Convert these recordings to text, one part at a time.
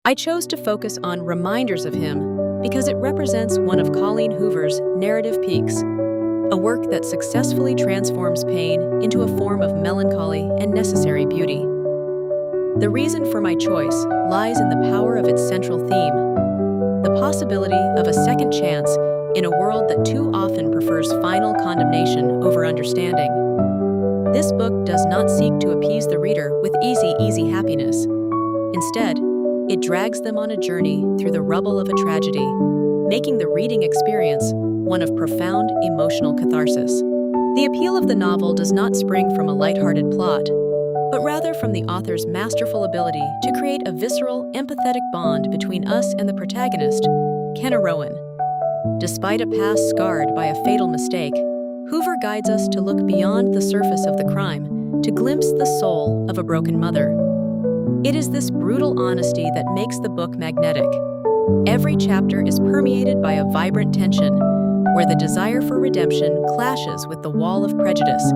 I chose to focus on Reminders of Him because it represents one of Colleen Hoover's narrative peaks, a work that successfully transforms pain into a form of melancholy and necessary beauty. The reason for my choice lies in the power of its central theme, the possibility of a second chance in a world that too often prefers final condemnation over understanding. This book does not seek to appease the reader with easy happiness. Instead, it drags them on a journey through the rubble of a tragedy, making the reading experience one of profound emotional catharsis. The appeal of the novel does not spring from a lighthearted plot, but rather from the author's masterful ability to create a visceral, empathetic bond between us and the protagonist, Kenna Rowan. Despite a past scarred by a fatal mistake, Hoover guides us to look beyond the surface of the crime, to glimpse the soul of a broken mother. It is this brutal honesty that makes the book magnetic. Every chapter is permeated by a vibrant tension, where the desire for redemption clashes with the wall of prejudice,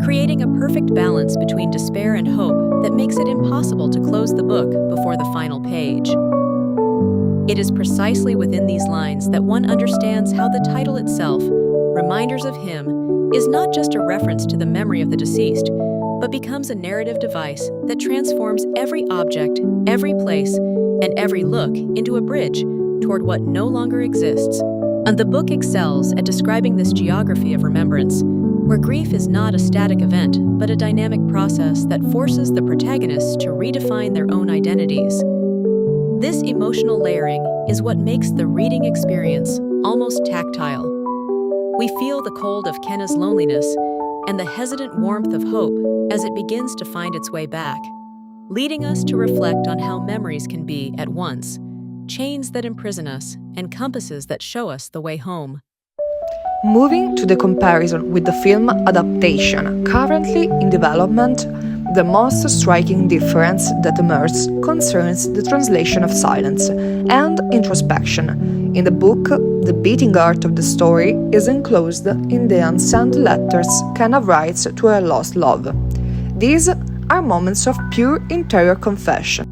creating a perfect balance between despair and hope that makes it impossible to close the book before the final page. It is precisely within these lines that one understands how the title itself, Reminders of Him, is not just a reference to the memory of the deceased, but becomes a narrative device that transforms every object, every place, and every look into a bridge toward what no longer exists. And the book excels at describing this geography of remembrance, where grief is not a static event, but a dynamic process that forces the protagonists to redefine their own identities. This emotional layering is what makes the reading experience almost tactile. We feel the cold of Kenna's loneliness and the hesitant warmth of hope as it begins to find its way back, leading us to reflect on how memories can be, at once, chains that imprison us and compasses that show us the way home. Moving to the comparison with the film adaptation currently in development, the most striking difference that emerges concerns the translation of silence and introspection. In the book, the beating heart of the story is enclosed in the unsent letters Kenna writes to her lost love. These are moments of pure interior confession.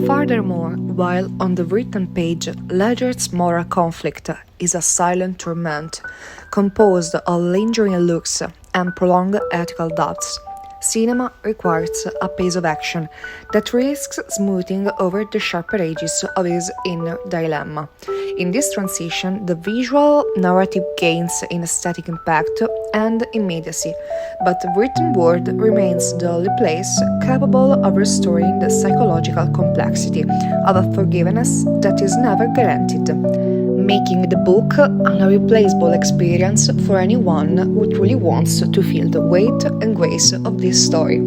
Furthermore, while on the written page, Ledger's moral conflict is a silent torment, composed of lingering looks and prolonged ethical doubts, cinema requires a pace of action that risks smoothing over the sharper edges of his inner dilemma. In this transition, the visual narrative gains in aesthetic impact and immediacy, but the written word remains the only place capable of restoring the psychological complexity of a forgiveness that is never guaranteed, making the book an irreplaceable experience for anyone who truly wants to feel the weight and grace of this story.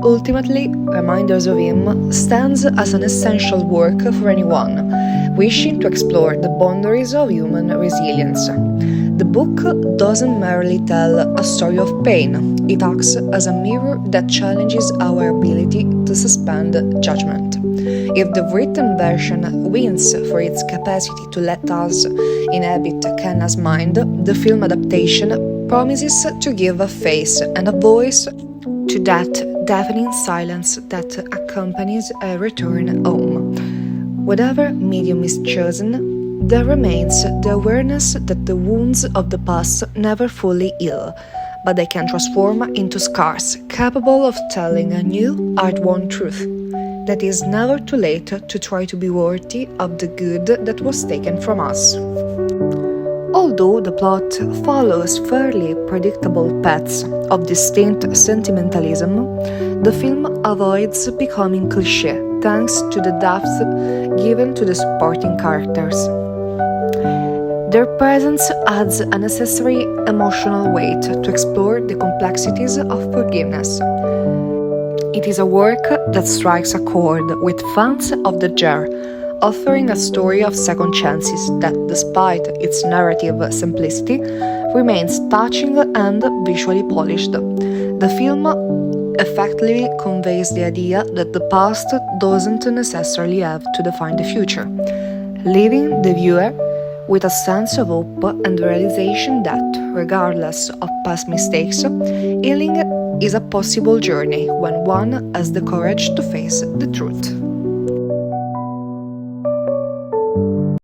Ultimately, Reminders of Him stands as an essential work for anyone wishing to explore the boundaries of human resilience. The book doesn't merely tell a story of pain, it acts as a mirror that challenges our ability to suspend judgment. If the written version wins for its capacity to let us inhabit Kenna's mind, the film adaptation promises to give a face and a voice to that deafening silence that accompanies a return home. Whatever medium is chosen, there remains the awareness that the wounds of the past never fully heal, but they can transform into scars capable of telling a new, hard-won truth. That is never too late to try to be worthy of the good that was taken from us. Although the plot follows fairly predictable paths of distinct sentimentalism, the film avoids becoming cliché thanks to the depth given to the supporting characters. Their presence adds a necessary emotional weight to explore the complexities of forgiveness. It is a work that strikes a chord with fans of the genre, offering a story of second chances that, despite its narrative simplicity, remains touching and visually polished. The film effectively conveys the idea that the past doesn't necessarily have to define the future, leaving the viewer with a sense of hope and the realization that, regardless of past mistakes, healing is a possible journey when one has the courage to face the truth.